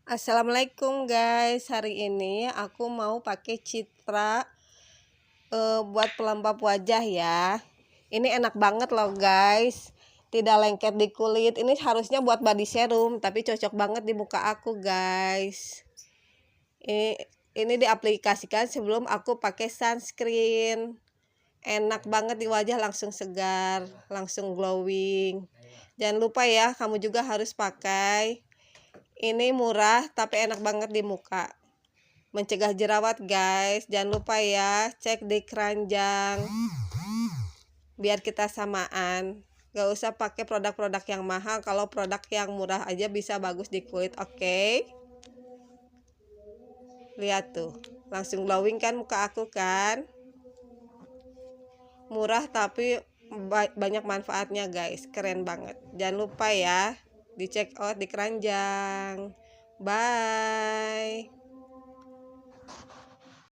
Assalamualaikum guys, hari ini aku mau pakai Citra buat pelembab wajah ya. Ini enak banget loh guys, tidak lengket di kulit. Ini harusnya buat body serum, tapi cocok banget di muka aku guys. Ini diaplikasikan sebelum aku pakai sunscreen. Enak banget di wajah, langsung segar, langsung glowing. Jangan lupa ya, kamu juga harus pakai. Ini murah tapi enak banget di muka, mencegah jerawat guys. Jangan lupa ya, cek di keranjang biar kita samaan. Gak usah pakai produk-produk yang mahal, kalau produk yang murah aja bisa bagus di kulit. Oke, lihat tuh, langsung glowing kan muka aku kan. Murah tapi banyak manfaatnya guys, keren banget. Jangan lupa ya, dicek out di keranjang. Bye.